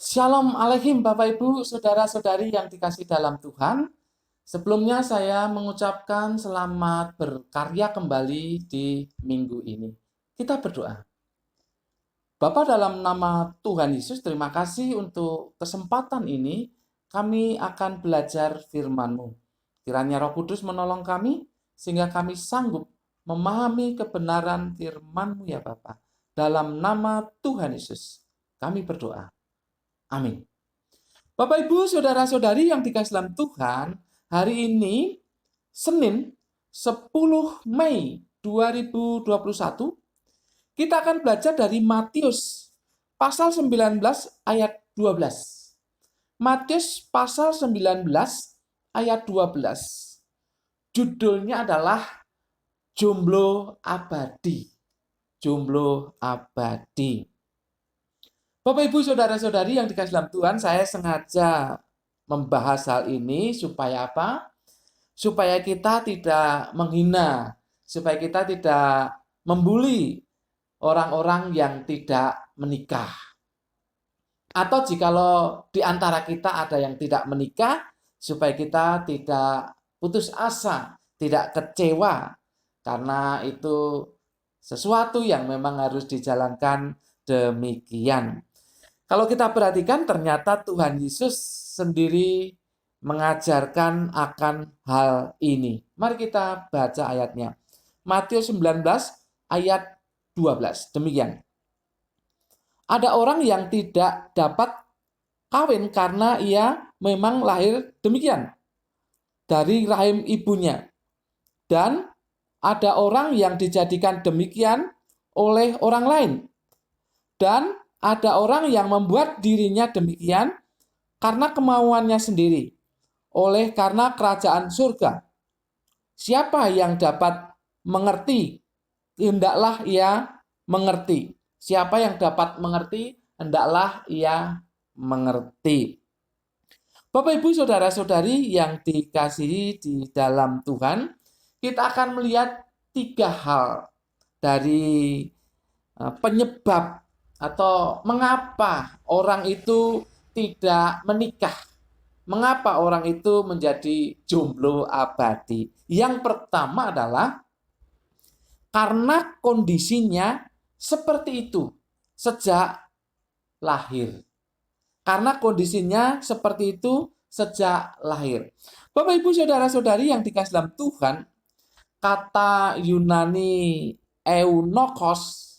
Shalom Alaikum Bapak Ibu, Saudara-saudari yang dikasih dalam Tuhan. Sebelumnya saya mengucapkan selamat berkarya kembali di minggu ini. Kita berdoa. Bapa, dalam nama Tuhan Yesus, terima kasih untuk kesempatan ini. Kami akan belajar firman-Mu. Kiranya Roh Kudus menolong kami, sehingga kami sanggup memahami kebenaran firman-Mu ya Bapa. Dalam nama Tuhan Yesus, kami berdoa. Amin. Bapak Ibu, saudara-saudari yang dikasih dalam Tuhan, hari ini Senin 10 Mei 2021, kita akan belajar dari Matius pasal 19 ayat 12. Matius pasal 19 ayat 12. Judulnya adalah Jomblo Abadi. Jomblo Abadi. Bapak Ibu saudara-saudari yang dikasih dalam Tuhan, saya sengaja membahas hal ini supaya apa? Supaya kita tidak menghina, supaya kita tidak membuli orang-orang yang tidak menikah. Atau jikalau di antara kita ada yang tidak menikah, supaya kita tidak putus asa, tidak kecewa, karena itu sesuatu yang memang harus dijalankan demikian. Kalau kita perhatikan, ternyata Tuhan Yesus sendiri mengajarkan akan hal ini. Mari kita baca ayatnya. Matius 19 ayat 12. Demikian. Ada orang yang tidak dapat kawin karena ia memang lahir demikian dari rahim ibunya. Dan ada orang yang dijadikan demikian oleh orang lain. Dan ada orang yang membuat dirinya demikian karena kemauannya sendiri, oleh karena kerajaan surga. Siapa yang dapat mengerti, hendaklah ia mengerti. Siapa yang dapat mengerti, hendaklah ia mengerti. Bapak Ibu saudara-saudari yang dikasihi di dalam Tuhan, kita akan melihat 3 hal dari penyebab atau mengapa orang itu tidak menikah. Mengapa orang itu menjadi jomblo abadi? Yang pertama adalah karena kondisinya seperti itu sejak lahir. Karena kondisinya seperti itu sejak lahir. Bapak Ibu saudara-saudari yang dikasih dalam Tuhan, kata Yunani eunokos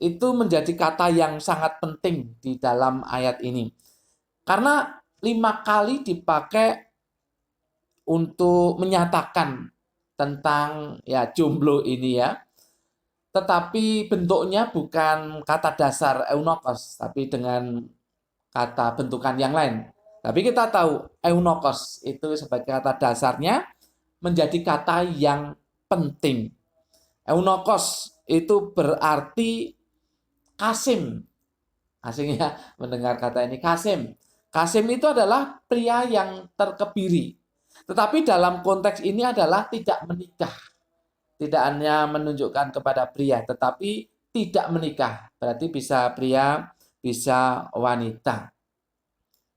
itu menjadi kata yang sangat penting di dalam ayat ini. Karena 5 kali dipakai untuk menyatakan tentang jomblo ini ya. Tetapi bentuknya bukan kata dasar eunokos, tapi dengan kata bentukan yang lain. Tapi kita tahu eunokos itu sebagai kata dasarnya menjadi kata yang penting. Eunokos itu berarti kasim. Asing ya mendengar kata ini, kasim. Kasim itu adalah pria yang terkebiri. Tetapi dalam konteks ini adalah tidak menikah. Tidak hanya menunjukkan kepada pria, tetapi tidak menikah. Berarti bisa pria, bisa wanita.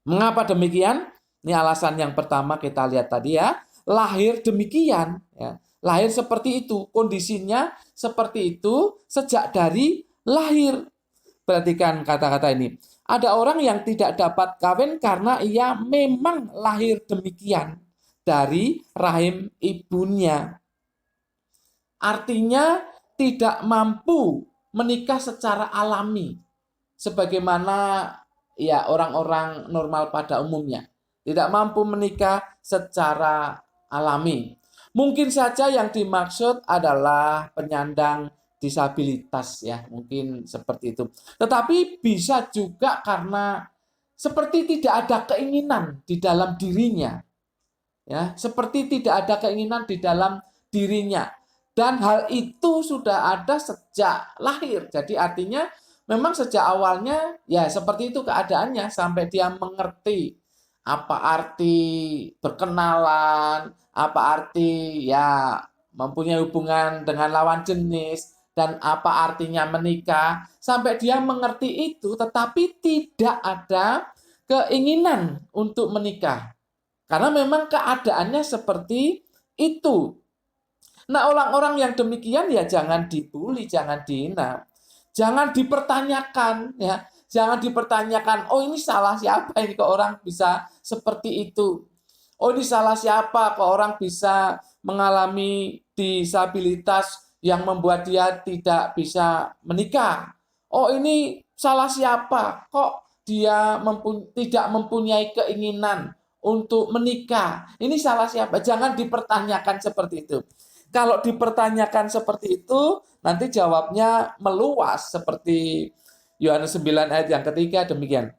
Mengapa demikian? Ini alasan yang pertama kita lihat tadi ya. Lahir demikian. Ya. Lahir seperti itu. Kondisinya seperti itu sejak dari lahir. Perhatikan kata-kata ini. Ada orang yang tidak dapat kawin karena ia memang lahir demikian dari rahim ibunya. Artinya tidak mampu menikah secara alami sebagaimana orang-orang normal pada umumnya. Tidak mampu menikah secara alami. Mungkin saja yang dimaksud adalah penyandang disabilitas ya, mungkin seperti itu. Tetapi bisa juga karena seperti tidak ada keinginan di dalam dirinya. Ya, seperti tidak ada keinginan di dalam dirinya. Dan hal itu sudah ada sejak lahir. Jadi artinya memang sejak awalnya ya seperti itu keadaannya sampai dia mengerti apa arti berkenalan, apa arti mempunyai hubungan dengan lawan jenis, dan apa artinya menikah. Sampai dia mengerti itu, tetapi tidak ada keinginan untuk menikah. Karena memang keadaannya seperti itu. Nah, orang-orang yang demikian ya jangan dibully, jangan dihina. Jangan dipertanyakan ya. Jangan dipertanyakan, oh ini salah siapa ini kok orang bisa seperti itu. Oh ini salah siapa kok orang bisa mengalami disabilitas yang membuat dia tidak bisa menikah. Oh ini salah siapa kok dia tidak mempunyai keinginan untuk menikah. Ini salah siapa? Jangan dipertanyakan seperti itu. Kalau dipertanyakan seperti itu, nanti jawabnya meluas seperti Yohanes 9 ayat yang ketiga demikian.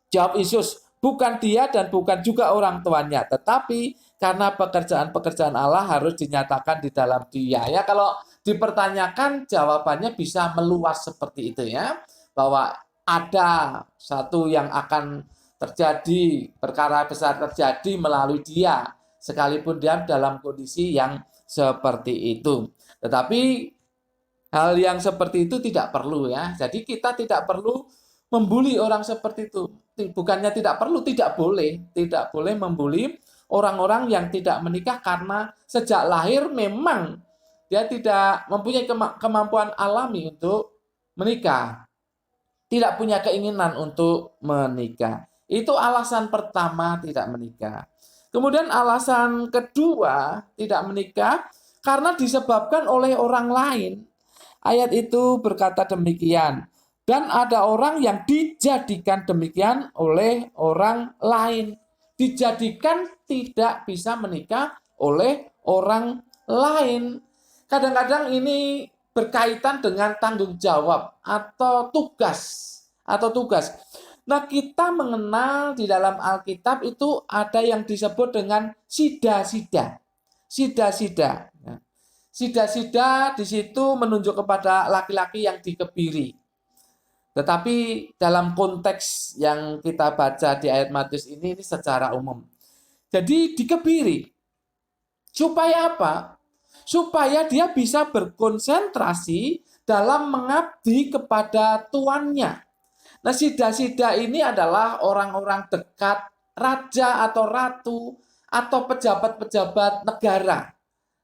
Jawab Yesus, bukan dia dan bukan juga orang tuanya, tetapi karena pekerjaan-pekerjaan Allah harus dinyatakan di dalam dia. Ya, kalau dipertanyakan jawabannya bisa meluas seperti itu ya. Bahwa ada satu yang akan terjadi, perkara besar terjadi melalui dia, sekalipun dia dalam kondisi yang seperti itu. Tetapi hal yang seperti itu tidak perlu ya. Jadi kita tidak perlu membuli orang seperti itu. Bukannya tidak perlu, tidak boleh. Tidak boleh membuli orang-orang yang tidak menikah karena sejak lahir memang dia tidak mempunyai kemampuan alami untuk menikah. Tidak punya keinginan untuk menikah. Itu alasan pertama tidak menikah. Kemudian alasan kedua tidak menikah karena disebabkan oleh orang lain. Ayat itu berkata demikian, dan ada orang yang dijadikan demikian oleh orang lain. Dijadikan tidak bisa menikah oleh orang lain. Kadang-kadang ini berkaitan dengan tanggung jawab atau tugas. Nah, kita mengenal di dalam Alkitab itu ada yang disebut dengan sida-sida. Sida-sida. Sida-sida di situ menunjuk kepada laki-laki yang dikebiri. Tetapi dalam konteks yang kita baca di ayat Matius ini secara umum. Jadi dikebiri. Supaya apa? Supaya dia bisa berkonsentrasi dalam mengabdi kepada tuannya. Nah, sida-sida ini adalah orang-orang dekat raja atau ratu atau pejabat-pejabat negara.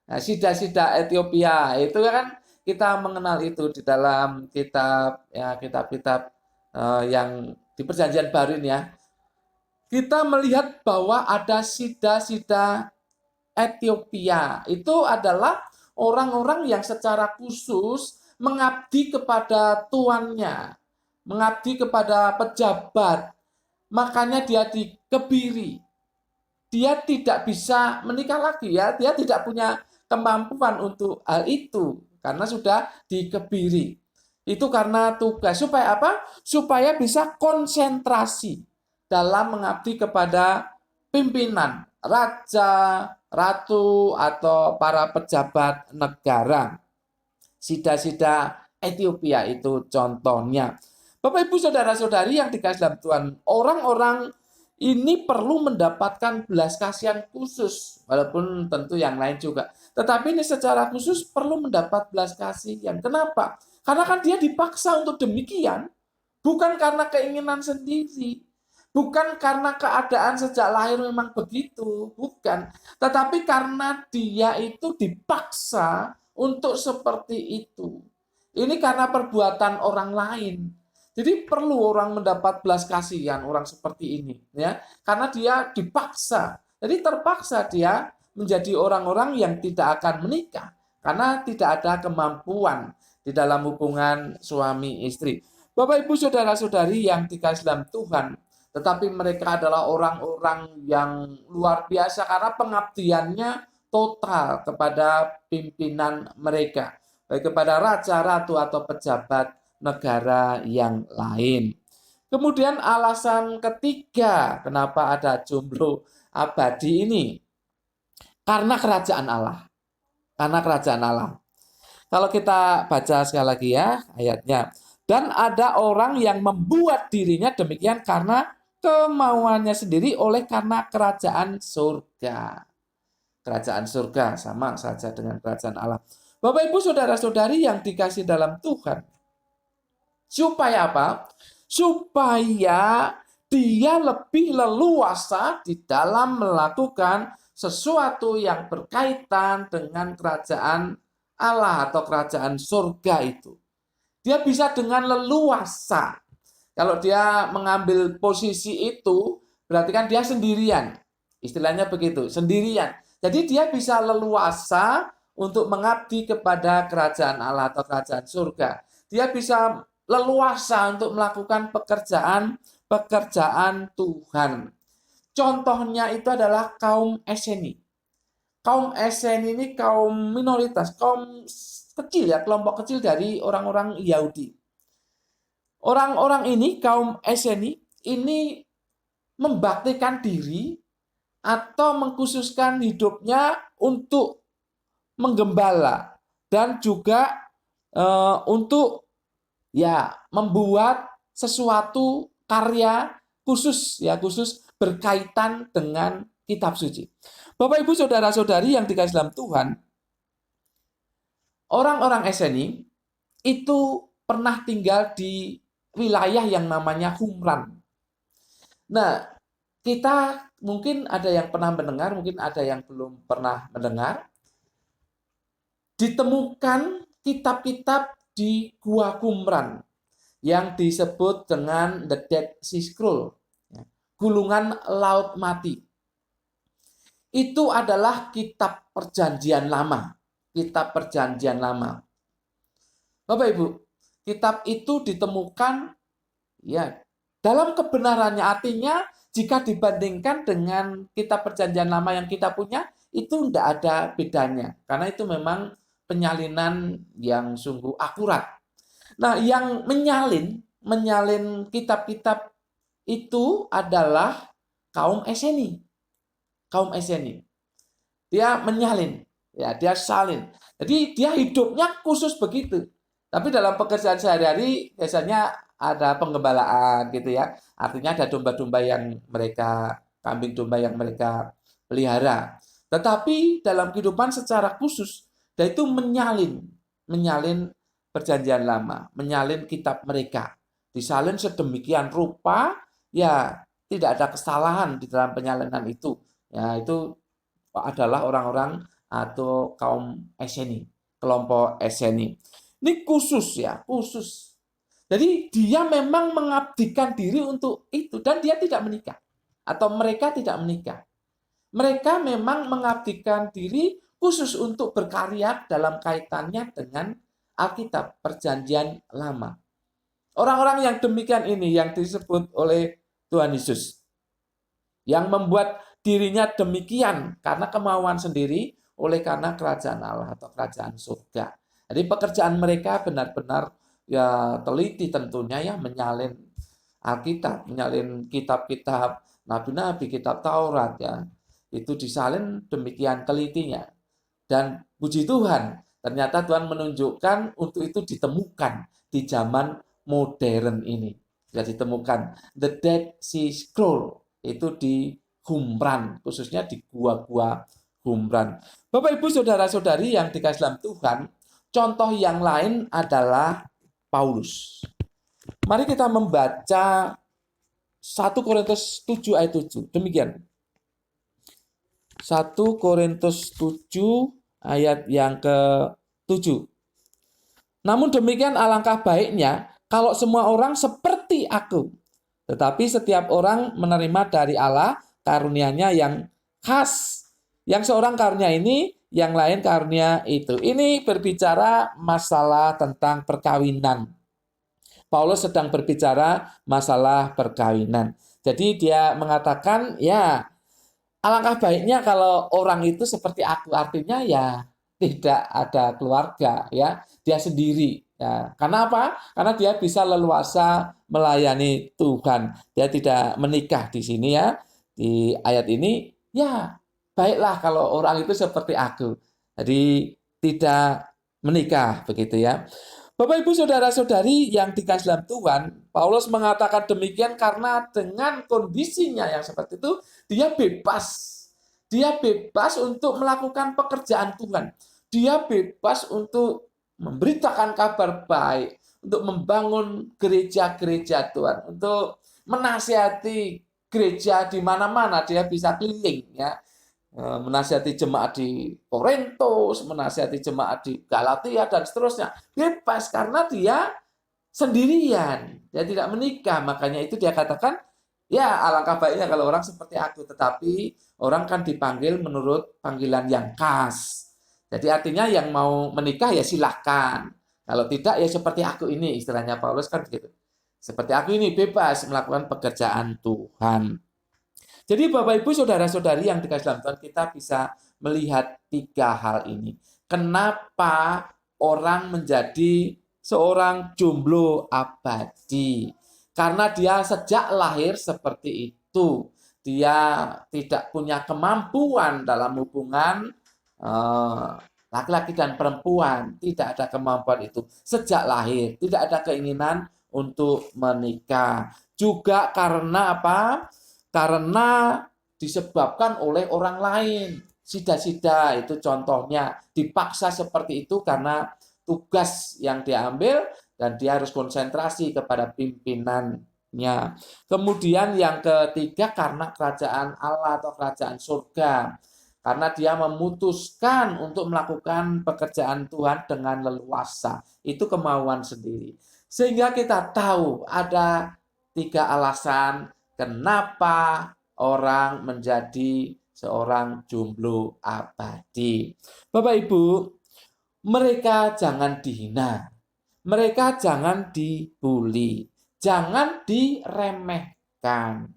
Nah, sida-sida Ethiopia itu kan kita mengenal itu di dalam kitab-kitab yang di Perjanjian Baru ini ya. Kita melihat bahwa ada sida-sida Ethiopia. Itu adalah orang-orang yang secara khusus mengabdi kepada tuannya, mengabdi kepada pejabat. Makanya dia dikebiri. Dia tidak bisa menikah lagi ya, dia tidak punya kemampuan untuk hal itu karena sudah dikebiri. Itu karena tugas. Supaya apa? Supaya bisa konsentrasi dalam mengabdi kepada pimpinan, raja, ratu, atau para pejabat negara. Sida-sida Ethiopia itu contohnya. Bapak Ibu saudara-saudari yang dikasihi dalam Tuhan, orang-orang ini perlu mendapatkan belas kasihan khusus, walaupun tentu yang lain juga. Tetapi ini secara khusus perlu mendapat belas kasihan. Kenapa? Karena kan dia dipaksa untuk demikian, bukan karena keinginan sendiri, bukan karena keadaan sejak lahir memang begitu, bukan. Tetapi karena dia itu dipaksa untuk seperti itu. Ini karena perbuatan orang lain. Jadi perlu orang mendapat belas kasihan orang seperti ini, ya, karena dia dipaksa. Jadi terpaksa dia menjadi orang-orang yang tidak akan menikah karena tidak ada kemampuan di dalam hubungan suami istri. Bapak Ibu saudara-saudari yang dikasihi dalam Tuhan, tetapi mereka adalah orang-orang yang luar biasa karena pengabdiannya total kepada pimpinan mereka, baik kepada raja, ratu atau pejabat negara yang lain. Kemudian alasan ketiga kenapa ada jomblo abadi ini, karena kerajaan Allah. Karena kerajaan Allah. Kalau kita baca sekali lagi ya ayatnya. Dan ada orang yang membuat dirinya demikian karena kemauannya sendiri oleh karena kerajaan surga. Kerajaan surga sama saja dengan kerajaan Allah. Bapak Ibu saudara-saudari yang dikasihi dalam Tuhan. Supaya apa? Supaya dia lebih leluasa di dalam melakukan sesuatu yang berkaitan dengan kerajaan Allah atau kerajaan surga itu. Dia bisa dengan leluasa. Kalau dia mengambil posisi itu, berarti kan dia sendirian. Istilahnya begitu, sendirian. Jadi dia bisa leluasa untuk mengabdi kepada kerajaan Allah atau kerajaan surga. Dia bisa leluasa untuk melakukan pekerjaan Tuhan. Contohnya itu adalah kaum Eseni. Kaum Eseni ini kaum minoritas, kaum kecil ya, kelompok kecil dari orang-orang Yahudi. Orang-orang ini, kaum Eseni, ini membaktikan diri atau mengkhususkan hidupnya untuk menggembala dan juga untuk ya membuat sesuatu karya khusus ya, khusus berkaitan dengan kitab suci. Bapak Ibu saudara-saudari yang dikasihi dalam Tuhan, orang-orang Eseni itu pernah tinggal di wilayah yang namanya Qumran. Nah, kita mungkin ada yang pernah mendengar, mungkin ada yang belum pernah mendengar. Ditemukan kitab-kitab di Gua Qumran yang disebut dengan The Dead Sea Scroll, gulungan laut mati. Itu adalah kitab perjanjian lama. Kitab perjanjian lama. Bapak Ibu, kitab itu ditemukan ya dalam kebenarannya, artinya jika dibandingkan dengan kitab perjanjian lama yang kita punya, itu tidak ada bedanya. Karena itu memang penyalinan yang sungguh akurat. Nah, yang menyalin kitab-kitab itu adalah kaum Eseni. Kaum Eseni. Dia menyalin, ya, dia salin. Jadi dia hidupnya khusus begitu. Tapi dalam pekerjaan sehari-hari biasanya ada penggembalaan gitu ya. Artinya ada domba-domba yang mereka, kambing domba yang mereka pelihara. Tetapi dalam kehidupan secara khusus, dia itu menyalin perjanjian lama, menyalin kitab mereka. Disalin sedemikian rupa, ya tidak ada kesalahan di dalam penyalinan itu. Ya, itu adalah orang-orang atau kaum Eseni, kelompok Eseni. Ini khusus ya, khusus. Jadi dia memang mengabdikan diri untuk itu dan dia tidak menikah atau mereka tidak menikah. Mereka memang mengabdikan diri khusus untuk berkarya dalam kaitannya dengan Alkitab, perjanjian lama. Orang-orang yang demikian ini yang disebut oleh Tuhan Yesus. Yang membuat dirinya demikian karena kemauan sendiri, oleh karena kerajaan Allah atau kerajaan surga. Jadi pekerjaan mereka benar-benar ya teliti tentunya ya, menyalin Alkitab, menyalin kitab-kitab nabi-nabi, kitab Taurat ya. Itu disalin demikian telitinya. Dan puji Tuhan, ternyata Tuhan menunjukkan untuk itu ditemukan di zaman modern ini. Sudah ditemukan The Dead Sea Scroll itu di Qumran, khususnya di gua-gua Qumran. Bapak Ibu saudara-saudari yang dikasihi dalam Tuhan, contoh yang lain adalah Paulus. Mari kita membaca 1 Korintus 7 ayat 7. Demikian. 1 Korintus 7 ayat yang ke-7. Namun demikian alangkah baiknya kalau semua orang seperti aku. Tetapi setiap orang menerima dari Allah karunia-Nya yang khas. Yang seorang karunia ini, yang lain karunia itu. Ini berbicara masalah tentang perkawinan. Paulus sedang berbicara masalah perkawinan. Jadi dia mengatakan, ya alangkah baiknya kalau orang itu seperti aku. Artinya ya tidak ada keluarga, ya dia sendiri. Ya, karena apa? Karena dia bisa leluasa melayani Tuhan. Dia tidak menikah di sini ya. Di ayat ini, ya baiklah kalau orang itu seperti aku. Jadi tidak menikah begitu ya. Bapak Ibu saudara-saudari yang dikasihi dalam Tuhan, Paulus mengatakan demikian karena dengan kondisinya yang seperti itu, dia bebas. Dia bebas untuk melakukan pekerjaan Tuhan. Dia bebas untuk memberitakan kabar baik, untuk membangun gereja-gereja Tuhan, untuk menasihati gereja di mana-mana, dia bisa keliling ya. Menasihati jemaat di Korintus, menasihati jemaat di Galatia dan seterusnya. Bebas karena dia sendirian, dia tidak menikah. Makanya itu dia katakan, ya alangkah baiknya kalau orang seperti aku, tetapi orang kan dipanggil menurut panggilan yang khas. Jadi artinya yang mau menikah ya silahkan. Kalau tidak ya seperti aku ini, istilahnya Paulus kan begitu. Seperti aku ini bebas melakukan pekerjaan Tuhan. Jadi Bapak Ibu Saudara-saudari yang dikasih dalam Tuhan, kita bisa melihat tiga hal ini. Kenapa orang menjadi seorang jomblo abadi? Karena dia sejak lahir seperti itu. Dia tidak punya kemampuan dalam hubungan laki-laki dan perempuan. Tidak ada kemampuan itu sejak lahir. Tidak ada keinginan untuk menikah. Juga karena apa? Karena disebabkan oleh orang lain. Sida-sida itu contohnya, dipaksa seperti itu karena tugas yang diambil dan dia harus konsentrasi kepada pimpinannya. Kemudian yang ketiga karena kerajaan Allah atau kerajaan surga. Karena dia memutuskan untuk melakukan pekerjaan Tuhan dengan leluasa. Itu kemauan sendiri. Sehingga kita tahu ada tiga alasan kenapa orang menjadi seorang jomblo abadi. Bapak Ibu, mereka jangan dihina, mereka jangan dibully, jangan diremehkan.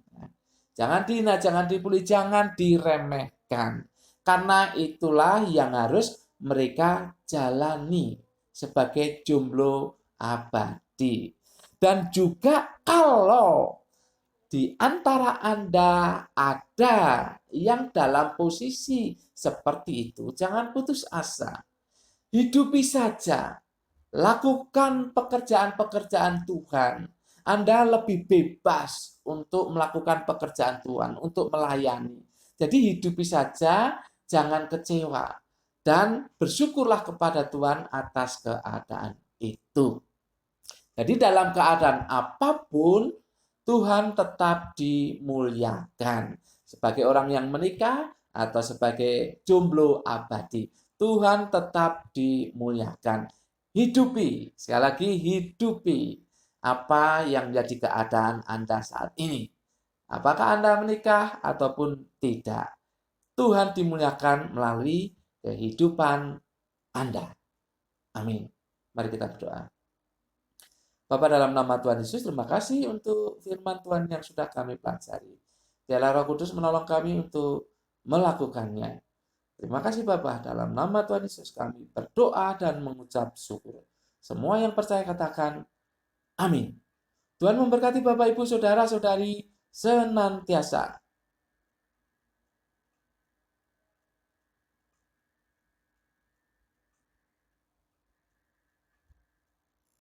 Jangan dihina, jangan dibully, jangan diremehkan. Karena itulah yang harus mereka jalani sebagai jomblo abadi. Dan juga kalau di antara Anda ada yang dalam posisi seperti itu, jangan putus asa. Hidupi saja. Lakukan pekerjaan-pekerjaan Tuhan. Anda lebih bebas untuk melakukan pekerjaan Tuhan, untuk melayani. Jadi hidupi saja, jangan kecewa. Dan bersyukurlah kepada Tuhan atas keadaan itu. Jadi dalam keadaan apapun, Tuhan tetap dimuliakan. Sebagai orang yang menikah atau sebagai jomblo abadi, Tuhan tetap dimuliakan. Hidupi, sekali lagi hidupi apa yang menjadi keadaan Anda saat ini. Apakah Anda menikah ataupun tidak, Tuhan dimuliakan melalui kehidupan Anda. Amin. Mari kita berdoa. Bapa dalam nama Tuhan Yesus, terima kasih untuk firman Tuhan yang sudah kami pelajari. Biarlah Roh Kudus menolong kami untuk melakukannya. Terima kasih Bapa, dalam nama Tuhan Yesus kami berdoa dan mengucap syukur. Semua yang percaya katakan amin. Tuhan memberkati Bapak Ibu Saudara-saudari senantiasa.